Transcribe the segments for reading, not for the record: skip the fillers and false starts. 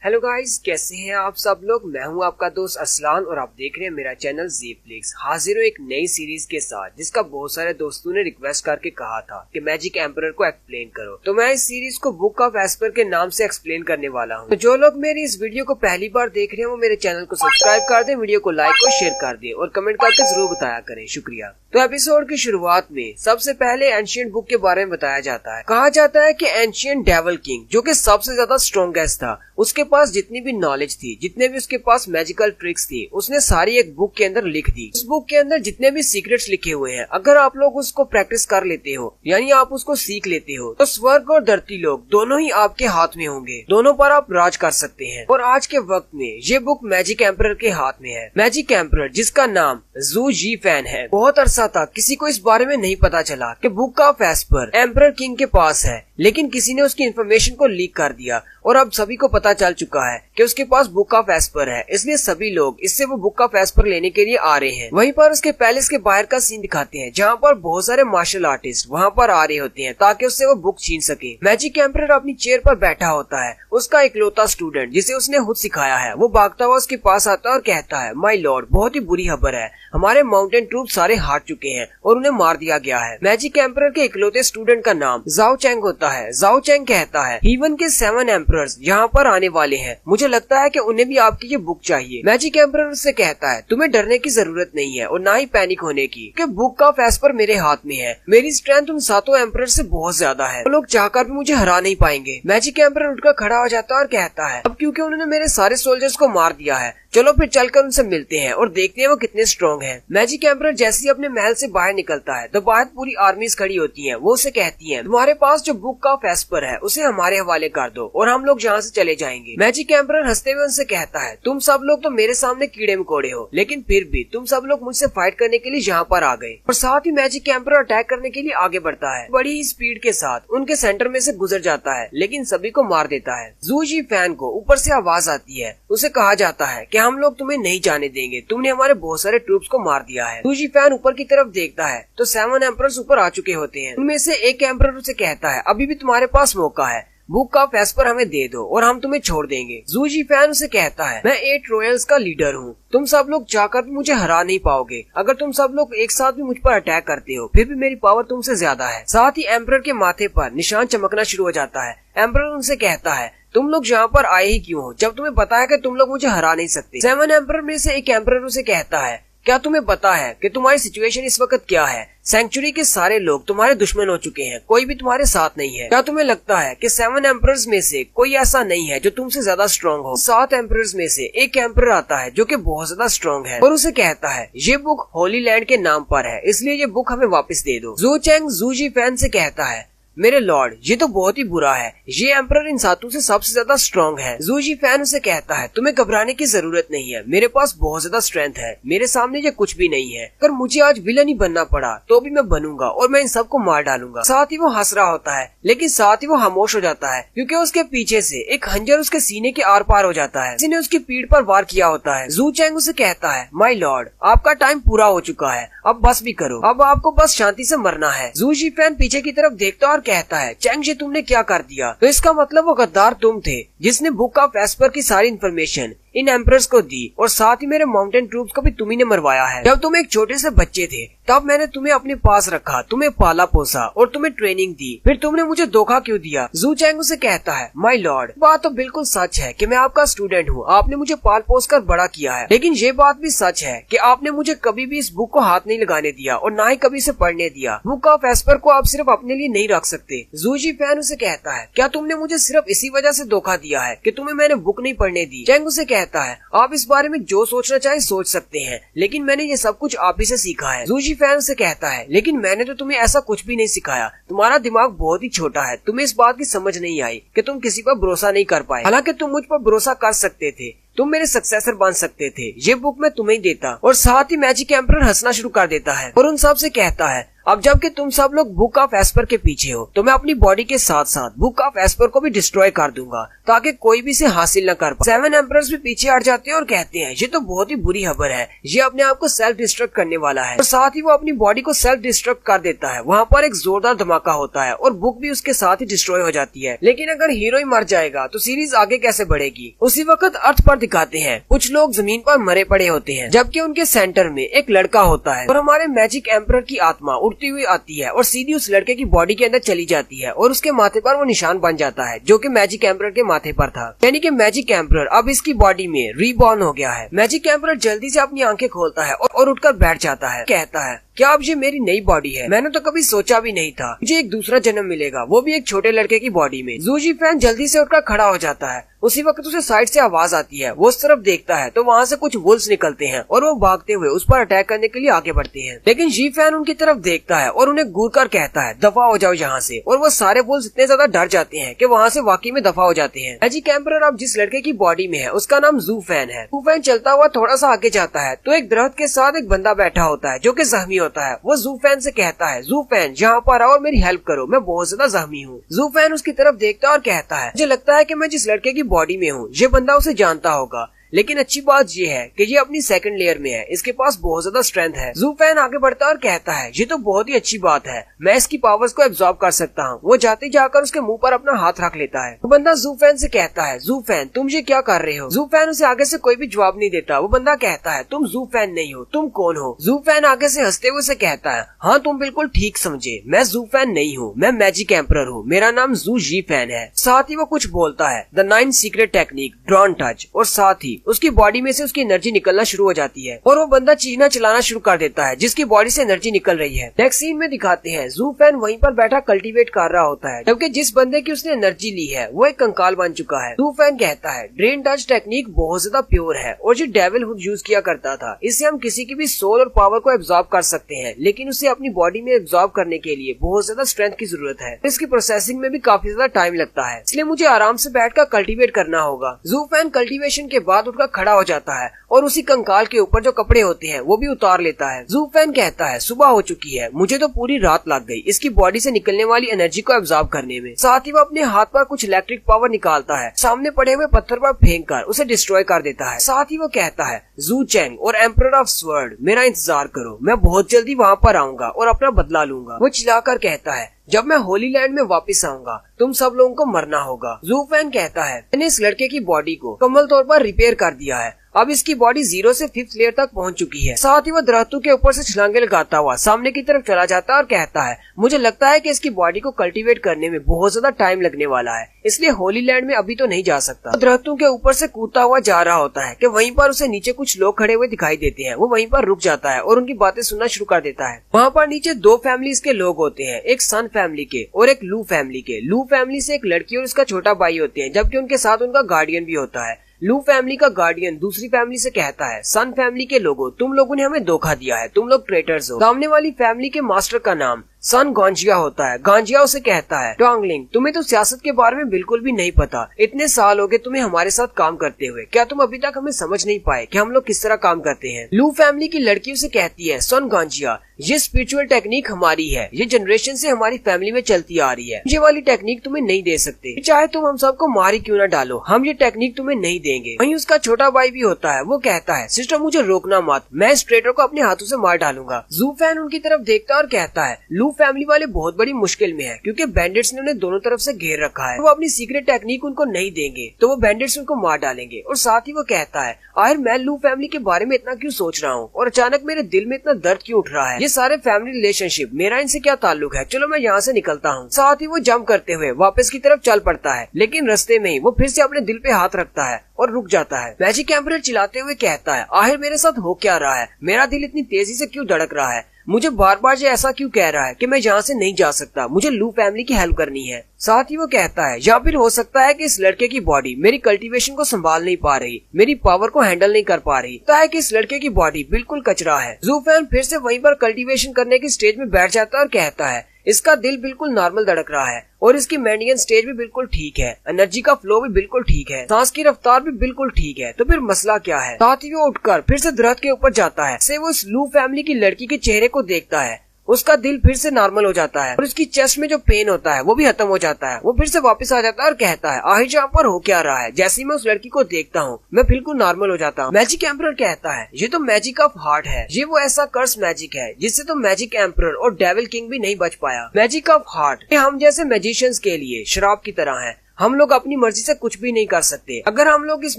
Hello guys, कैसे हैं आप सब लोग। मैं हूं आपका दोस्त असलान और आप देख रहे हैं मेरा चैनल ज़ेफ्लिक्स। हाजिर हूं एक नई सीरीज के साथ जिसका बहुत सारे दोस्तों ने रिक्वेस्ट करके कहा था कि मैजिक एम्परर को एक्सप्लेन करो। तो मैं इस सीरीज को बुक ऑफ एस्पर के नाम से एक्सप्लेन करने वाला हूं। तो जो लोग मेरी इस वीडियो को पहली बार देख रहे हैं वो मेरे चैनल को सब्सक्राइब कर दे, वीडियो को लाइक और शेयर कर दे और कमेंट करके जरूर बताया करें। शुक्रिया। तो एपिसोड की शुरुआत में सबसे पहले एंशिएंट बुक के बारे में बताया जाता है। कहा जाता है कि एंशिएंट डेविल किंग जो कि सबसे ज्यादा स्ट्रॉन्गेस्ट था, उसके पास जितनी भी नॉलेज थी, जितने भी उसके पास मैजिकल ट्रिक्स थी, उसने सारी एक बुक के अंदर लिख दी। उस बुक के अंदर जितने भी सीक्रेट्स लिखे हुए हैं, अगर आप लोग उसको प्रैक्टिस कर लेते हो यानी आप उसको सीख लेते हो तो स्वर्ग और धरती लोग दोनों ही आपके हाथ में होंगे, दोनों पर आप राज कर सकते हैं। और आज के वक्त में ये बुक मैजिक एम्परर के हाथ में है। मैजिक एम्परर जिसका नाम जू जी फैन है। बहुत अरसा तक किसी को इस बारे में नहीं पता चला कि book of Esper emperor king के पास है, लेकिन किसी ने उसकी इन्फॉर्मेशन को लीक कर दिया और अब सभी को पता चल चुका है कि उसके पास बुक ऑफ एस्पर है। इसलिए सभी लोग इससे वो बुक ऑफ एस्पर लेने के लिए आ रहे हैं। वहीं पर उसके पैलेस के बाहर का सीन दिखाते हैं जहाँ पर बहुत सारे मार्शल आर्टिस्ट वहाँ पर आ रहे होते हैं ताकि उससे वो बुक छीन सके। मैजिक एम्परर अपनी चेयर पर बैठा होता है। उसका इकलौता स्टूडेंट जिसे उसने खुद सिखाया है वो भागता हुआ उसके पास आता है और कहता है, माय लॉर्ड, बहुत ही बुरी खबर है, हमारे माउंटेन ट्रूप सारे हार चुके हैं और उन्हें मार दिया गया है। मैजिक एम्परर के इकलौते स्टूडेंट का नाम जाओ चैंग होता है। जाओ चैंग कहता है, हीवन के 7 एम्परर्स यहाँ पर आने वाले हैं, मुझे लगता है कि उन्हें भी आपकी ये बुक चाहिए। मैजिक एम्परर से कहता है, तुम्हें डरने की जरूरत नहीं है और ना ही पैनिक होने की, क्योंकि बुक ऑफ एस्पर मेरे हाथ में है। मेरी स्ट्रेंथ उन 7 एम्परर से बहुत ज्यादा है, वो लोग चाहकर भी मुझे हरा नहीं पाएंगे। मैजिक एम्परर उठकर खड़ा हो जाता है और कहता है, अब क्योंकि उन्होंने मेरे सारे सोल्जर्स को मार दिया है, चलो फिर चलकर उनसे मिलते हैं और देखते हैं वो कितने स्ट्रॉन्ग हैं। मैजिक एम्परर जैसे ही अपने महल से बाहर निकलता है तो बाहर पूरी आर्मीज खड़ी होती हैं। वो उसे कहती हैं, तुम्हारे पास जो बुक ऑफ एस्पर है उसे हमारे हवाले कर दो और हम लोग यहाँ से चले जाएंगे। मैजिक एम्परर हंसते हुए उनसे कहता है, तुम सब लोग तो मेरे सामने कीड़े मकोड़े हो, लेकिन फिर भी तुम सब लोग मुझसे फाइट करने के लिए यहाँ पर आ गए। और साथ ही मैजिक एम्परर अटैक करने के लिए आगे बढ़ता है, बड़ी ही स्पीड के साथ उनके सेंटर में से गुजर जाता है, लेकिन सभी को मार देता है। जू जी फैन को ऊपर से आवाज आती है, उसे कहा जाता है कि हम लोग तुम्हें नहीं जाने देंगे, तुमने हमारे बहुत सारे ट्रूप्स को मार दिया है। जू जी फैन ऊपर की तरफ देखता है तो 7 एम्परर्स ऊपर आ चुके होते हैं। उनमें से एक एम्परर उसे कहता है, अभी भी तुम्हारे पास मौका है, बुक ऑफ एस्पर हमें दे दो और हम तुम्हें छोड़ देंगे। जू जी फैन उसे कहता है, मैं 8 रॉयल्स का लीडर हूँ, तुम सब लोग चाहकर भी मुझे हरा नहीं पाओगे। अगर तुम सब लोग एक साथ भी मुझ पर अटैक करते हो फिर भी मेरी पावर तुमसे ज्यादा है। साथ ही एम्परर के माथे पर निशान चमकना शुरू हो जाता है। एम्परर उनसे कहता है, तुम लोग यहाँ पर आए ही क्यों हो जब तुम्हें पता है कि तुम लोग मुझे हरा नहीं सकते। 7 एम्परर में से एक एम्परर उसे कहता है, क्या तुम्हें पता है कि तुम्हारी सिचुएशन इस वक्त क्या है? सेंचुरी के सारे लोग तुम्हारे दुश्मन हो चुके हैं, कोई भी तुम्हारे साथ नहीं है। क्या तुम्हें लगता है कि 7 एम्परर्स में से कोई ऐसा नहीं है जो तुमसे ज्यादा स्ट्रॉन्ग हो? 7 एम्परर्स में से एक एम्परर आता है जो कि बहुत ज्यादा स्ट्रॉन्ग है और उसे कहता है, ये बुक होली लैंड के नाम पर है, इसलिए ये बुक हमें वापस दे दो। जू चैंग जू जी फैन से कहता है, मेरे लॉर्ड, ये तो बहुत ही बुरा है, ये एम्परर इन 7 से सबसे ज्यादा स्ट्रॉन्ग है। जू जी फैन उसे कहता है, तुम्हें घबराने की जरूरत नहीं है, मेरे पास बहुत ज्यादा स्ट्रेंथ है, मेरे सामने ये कुछ भी नहीं है। अगर मुझे आज विलन ही बनना पड़ा तो भी मैं बनूंगा और मैं इन सबको मार डालूंगा। साथ ही वो हंस रहा होता है, लेकिन साथ ही वो खामोश हो जाता है क्योंकि उसके पीछे से एक खंजर उसके सीने के आर पार हो जाता है, जिसने उसकी पीठ पर वार किया होता है। जू चैंग उसे कहता है, माय लॉर्ड, आपका टाइम पूरा हो चुका है, अब बस भी करो, अब आपको बस शांति से मरना है। जू जी फैन पीछे की तरफ देखता और कहता है, चैंग जी तुमने क्या कर दिया? तो इसका मतलब वो गद्दार तुम थे जिसने बुक ऑफ एस्पर की सारी इन्फॉर्मेशन इन एम्परर्स को दी और साथ ही मेरे माउंटेन ट्रूप्स को भी तुम्ही ने मरवाया है। जब तुम एक छोटे से बच्चे थे तब मैंने तुम्हें अपने पास रखा, तुम्हें पाला पोसा और तुम्हें ट्रेनिंग दी, फिर तुमने मुझे धोखा क्यों दिया? जू चैंग उसे कहता है, माय लॉर्ड, बात तो बिल्कुल सच है कि मैं आपका स्टूडेंट हूँ, आपने मुझे पाल पोस कर बड़ा किया है, लेकिन ये बात भी सच है कि आपने मुझे कभी भी इस बुक को हाथ नहीं लगाने दिया और ना ही कभी इसे पढ़ने दिया। बुक ऑफ एस्पर को आप सिर्फ अपने लिए नहीं रख सकते। जू जी फैन उसे कहता है, क्या तुमने मुझे सिर्फ इसी वजह से धोखा दिया है कि तुम्हें मैंने बुक नहीं पढ़ने दी? चैंग उसे कहता है, आप इस बारे में जो सोचना चाहे सोच सकते हैं, लेकिन मैंने ये सब कुछ आप ही से सीखा है। जू जी फैन से कहता है, लेकिन मैंने तो तुम्हें ऐसा कुछ भी नहीं सिखाया, तुम्हारा दिमाग बहुत ही छोटा है, तुम्हें इस बात की समझ नहीं आई कि तुम किसी पर भरोसा नहीं कर पाए। हालांकि तुम मुझ पर भरोसा कर सकते थे, तुम मेरे सक्सेसर बन सकते थे, ये बुक मैं तुम्हें देता। और साथ ही मैजिक एम्परर हंसना शुरू कर देता है और उन सब से कहता है, अब जबकि तुम सब लोग बुक ऑफ एस्पर के पीछे हो, तो मैं अपनी बॉडी के साथ साथ बुक ऑफ एस्पर को भी डिस्ट्रॉय कर दूंगा ताकि कोई भी इसे हासिल न कर पाए। 7 एम्परर्स भी पीछे हट जाते हैं और कहते हैं ये तो बहुत ही बुरी खबर है, ये अपने आप को सेल्फ डिस्ट्रक्ट करने वाला है, और साथ ही वो अपनी बॉडी को सेल्फ डिस्ट्रक्ट कर देता है। वहाँ पर एक जोरदार धमाका होता है और बुक भी उसके साथ ही डिस्ट्रॉय हो जाती है। लेकिन अगर हीरो ही मर जाएगा तो सीरीज आगे कैसे बढ़ेगी। उसी वक्त अर्थ पर दिखाते हैं कुछ लोग जमीन पर मरे पड़े होते हैं, जबकि उनके सेंटर में एक लड़का होता है और हमारे मैजिक एम्परर की आत्मा उड़ती हुई आती है और सीधी उस लड़के की बॉडी के अंदर चली जाती है और उसके माथे पर वो निशान बन जाता है जो कि मैजिक एम्परर के माथे पर था। यानी कि मैजिक एम्परर अब इसकी बॉडी में रीबॉर्न हो गया है। मैजिक एम्परर जल्दी से अपनी आंखें खोलता है और उठकर बैठ जाता है। कहता है क्या अब ये मेरी नई बॉडी है, मैंने तो कभी सोचा भी नहीं था मुझे एक दूसरा जन्म मिलेगा, वो भी एक छोटे लड़के की बॉडी में। जू जी फैन जल्दी से उठकर खड़ा हो जाता है। उसी वक्त उसे साइड से आवाज आती है, वो उस तरफ देखता है तो वहाँ से कुछ वुल्व्स निकलते हैं और वो भागते हुए उस पर अटैक करने के लिए आगे बढ़ते हैं। लेकिन जी फैन उनकी तरफ देखता है और उन्हें घूर कर कहता है दफा हो जाओ यहाँ से, और वो सारे वुल्व्स इतने ज्यादा डर जाते हैं कि वहाँ से वाकई में दफा हो जाते हैं। मैजिक एम्परर अब जिस लड़के की बॉडी में है उसका नाम जू फैन है। जू फैन चलता हुआ थोड़ा सा आगे जाता है तो एक दरख्त के साथ एक बंदा बैठा होता है जो कि जख्मी होता है। वो जू फैन से कहता है जू फैन यहाँ पर आओ और मेरी हेल्प करो, मैं बहुत ज्यादा जख्मी हूँ। जू फैन उसकी तरफ देखता है और कहता है मुझे लगता है कि मैं जिस लड़के की बॉडी में हूँ ये बंदा उसे जानता होगा, लेकिन अच्छी बात ये है कि ये अपनी सेकंड लेयर में है, इसके पास बहुत ज्यादा स्ट्रेंथ है। जू फैन आगे बढ़ता है और कहता है ये तो बहुत ही अच्छी बात है, मैं इसकी पावर्स को एब्जॉर्ब कर सकता हूँ। वो जाते जाकर उसके मुंह पर अपना हाथ रख लेता है। वो बंदा जू फैन से कहता है जू फैन तुम ये क्या कर रहे हो। जू फैन उसे आगे से कोई भी जवाब नहीं देता। वो बंदा कहता है तुम जू फैन नहीं हो, तुम कौन हो। जू फैन आगे से हंसते हुए से कहता है हाँ तुम बिल्कुल ठीक समझे, मैं जू फैन नहीं हूँ, मैं मैजिक एम्परर हूँ, मेरा नाम जू जी फैन है। साथ ही वो कुछ बोलता है the 9 secret technique drawn touch, और साथ ही उसकी बॉडी में से उसकी एनर्जी निकलना शुरू हो जाती है और वो बंदा चीना चलाना शुरू कर देता है जिसकी बॉडी से एनर्जी निकल रही है। नेक्स्ट सीन में दिखाते हैं जू फैन वहीं पर बैठा कल्टीवेट कर रहा होता है, जबकि जिस बंदे की उसने एनर्जी ली है वो एक कंकाल बन चुका है। जू फैन कहता है ड्रेन टच टेक्निक बहुत ज्यादा प्योर है और जो डेविल हुड यूज किया करता था, इससे हम किसी की भी सोल और पावर को एब्जॉर्ब कर सकते हैं, लेकिन उसे अपनी बॉडी में एब्जॉर्ब करने के लिए बहुत ज्यादा स्ट्रेंथ की जरूरत है। इसकी प्रोसेसिंग में भी काफी ज्यादा टाइम लगता है, इसलिए मुझे आराम से बैठकर कल्टीवेट करना होगा। जू फैन कल्टीवेशन के बाद उठकर खड़ा हो जाता है और उसी कंकाल के ऊपर जो कपड़े होते हैं वो भी उतार लेता है। जू फैन कहता है सुबह हो चुकी है, मुझे तो पूरी रात लग गई इसकी बॉडी से निकलने वाली एनर्जी को एब्जॉर्ब करने में। साथ ही वो अपने हाथ पर कुछ इलेक्ट्रिक पावर निकालता है, सामने पड़े हुए पत्थर पर फेंक कर उसे डिस्ट्रॉय कर देता है। साथ ही वो कहता है जू चैंग और एम्परर ऑफ स्वर्ड मेरा इंतजार करो, मैं बहुत जल्दी वहाँ पर आऊंगा और अपना बदला लूंगा। वो चिल्लाकर कहता है जब मैं होली लैंड में वापस आऊंगा तुम सब लोगों को मरना होगा। जू फैन कहता है मैंने इस लड़के की बॉडी को मुकम्मल तौर पर रिपेयर कर दिया है, अब इसकी बॉडी 0 से 5th लेयर तक पहुंच चुकी है। साथ ही वो दरख्तों के ऊपर से छलांगे लगाता हुआ सामने की तरफ चला जाता है और कहता है मुझे लगता है कि इसकी बॉडी को कल्टीवेट करने में बहुत ज्यादा टाइम लगने वाला है, इसलिए होली लैंड में अभी तो नहीं जा सकता। दरख्तों के ऊपर से कूदता हुआ जा रहा होता है कि वहीं पर उसे नीचे कुछ लोग खड़े हुए दिखाई देते हैं। वो वहीं पर रुक जाता है और उनकी बातें सुनना शुरू कर देता है। वहाँ पर नीचे 2 फैमिलीज के लोग होते हैं, एक सन फैमिली के और एक लू फैमिली के। लू फैमिली से एक लड़की और उसका छोटा भाई होते हैं, जबकि उनके साथ उनका गार्डियन भी होता है। लू फैमिली का गार्डियन दूसरी फैमिली से कहता है सन फैमिली के लोगों तुम लोगों ने हमें धोखा दिया है, तुम लोग ट्रेटर्स हो। सामने वाली फैमिली के मास्टर का नाम सन गांजिया होता है। गांजिया उसे कहता है टोंगलिंग तुम्हें तो सियासत के बारे में बिल्कुल भी नहीं पता, इतने साल हो गए तुम्हें हमारे साथ काम करते हुए, क्या तुम अभी तक हमें समझ नहीं पाए कि हम लोग किस तरह काम करते हैं। लू फैमिली की लड़की उसे कहती है सन गांजिया ये स्पिरिचुअल टेक्निक हमारी है, ये जनरेशन से हमारी फैमिली में चलती आ रही है, ये वाली टेक्निक तुम्हें नहीं दे सकते, चाहे तुम हम सबको मार ही क्यों न डालो, हम ये टेक्निक तुम्हें नहीं देंगे। वहीं उसका छोटा भाई भी होता है, वो कहता है सिस्टर मुझे रोकना मत, मैं इस ट्रेटर को अपने हाथों से मार डालूंगा। जू फैन उनकी तरफ देखता है और कहता है लू फैमिली वाले बहुत बड़ी मुश्किल में है क्योंकि बैंडिट्स ने उन्हें दोनों तरफ से घेर रखा है, वो अपनी सीक्रेट टेक्निक उनको नहीं देंगे तो वो बैंडिट्स उनको मार डालेंगे। और साथ ही वो कहता है आखिर मैं लू फैमिली के बारे में इतना क्यों सोच रहा हूँ और अचानक मेरे दिल में इतना दर्द क्यों उठ रहा है, ये सारे फैमिली रिलेशनशिप मेरा इनसे क्या ताल्लुक है, चलो मैं यहाँ से निकलता हूँ। साथ ही वो जंप करते हुए वापस की तरफ चल पड़ता है, लेकिन रास्ते में ही वो फिर से अपने दिल पे हाथ रखता है और रुक जाता है। मैजिक एम्परर चिल्लाते हुए कहता है आखिर मेरे साथ हो क्या रहा है, मेरा दिल इतनी तेजी से क्यों धड़क रहा है, मुझे बार बार ये ऐसा क्यों कह रहा है कि मैं यहाँ से नहीं जा सकता, मुझे लू फैमिली की हेल्प करनी है। साथ ही वो कहता है या फिर हो सकता है कि इस लड़के की बॉडी मेरी कल्टीवेशन को संभाल नहीं पा रही, मेरी पावर को हैंडल नहीं कर पा रही, तो है कि इस लड़के की बॉडी बिल्कुल कचरा है। जू फैन फिर से वहीं पर कल्टीवेशन करने की स्टेज में बैठ जाता है और कहता है इसका दिल बिल्कुल नॉर्मल धड़क रहा है और इसकी मेंडियन स्टेज भी बिल्कुल ठीक है, एनर्जी का फ्लो भी बिल्कुल ठीक है, सांस की रफ्तार भी बिल्कुल ठीक है, तो फिर मसला क्या है। साथ ही वो उठकर फिर से दरख्त के ऊपर जाता है, से वो इस लू फैमिली की लड़की के चेहरे को देखता है, उसका दिल फिर से नॉर्मल हो जाता है और उसकी चेस्ट में जो पेन होता है वो भी खत्म हो जाता है। वो फिर से वापस आ जाता है और कहता है आहिर जहाँ पर हो क्या रहा है। जैसे ही मैं उस लड़की को देखता हूँ मैं बिल्कुल नॉर्मल हो जाता हूँ। मैजिक एम्परर कहता है ये तो मैजिक ऑफ हार्ट है, ये वो ऐसा कर्स मैजिक है जिससे तो मैजिक एम्परर और डेविल किंग भी नहीं बच पाया। मैजिक ऑफ हार्ट ये हम जैसे मैजिशियंस के लिए शराब की तरह है। हम लोग अपनी मर्जी से कुछ भी नहीं कर सकते। अगर हम लोग इस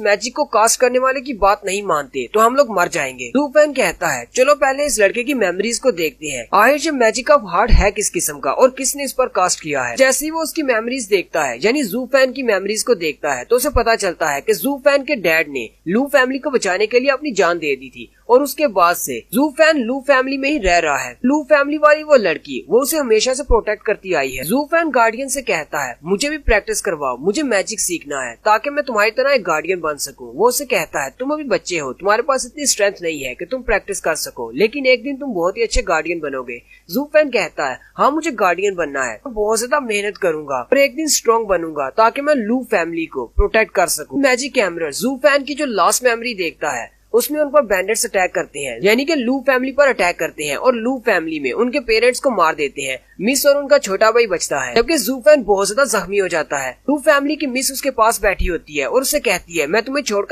मैजिक को कास्ट करने वाले की बात नहीं मानते तो हम लोग मर जाएंगे। लू फैन कहता है चलो पहले इस लड़के की मेमोरीज को देखते हैं, आखिर ये मैजिक ऑफ हार्ट है किस किस्म का और किसने इस पर कास्ट किया है। जैसे ही वो उसकी मेमोरीज देखता है यानी जू फैन की मेमोरीज को देखता है तो उसे पता चलता है कि जू फैन के डैड ने लू फैमिली को बचाने के लिए अपनी जान दे दी थी और उसके बाद से जू फैन लू फैमिली में ही रह रहा है। लू फैमिली वाली वो लड़की वो उसे हमेशा से प्रोटेक्ट करती आई है। जू फैन गार्डियन से कहता है मुझे भी प्रैक्टिस करवाओ, मुझे मैजिक सीखना है ताकि मैं तुम्हारी तरह एक गार्डियन बन सकूं। वो उसे कहता है तुम अभी बच्चे हो, तुम्हारे पास इतनी स्ट्रेंथ नहीं है कि तुम प्रैक्टिस कर सको, लेकिन एक दिन तुम बहुत ही अच्छे गार्डियन बनोगे। जू फैन कहता है हाँ मुझे गार्डियन बनना है, मैं बहुत ज्यादा मेहनत करूंगा और एक दिन स्ट्रॉन्ग बनूंगा ताकि मैं लू फैमिली को प्रोटेक्ट कर सकूं। मैजिक एम्परर जू फैन की जो लास्ट मेमोरी देखता है उसमें उन पर बैंडेट्स अटैक करते हैं यानी कि लू फैमिली पर अटैक करते हैं और लू फैमिली में उनके पेरेंट्स को मार देते हैं। मिस और उनका छोटा भाई बचता है जबकि जू फैन बहुत ज्यादा जख्मी हो जाता है। लू फैमिली की मिस उसके पास बैठी होती है और उसे कहती है मैं तुम्हें छोड़कर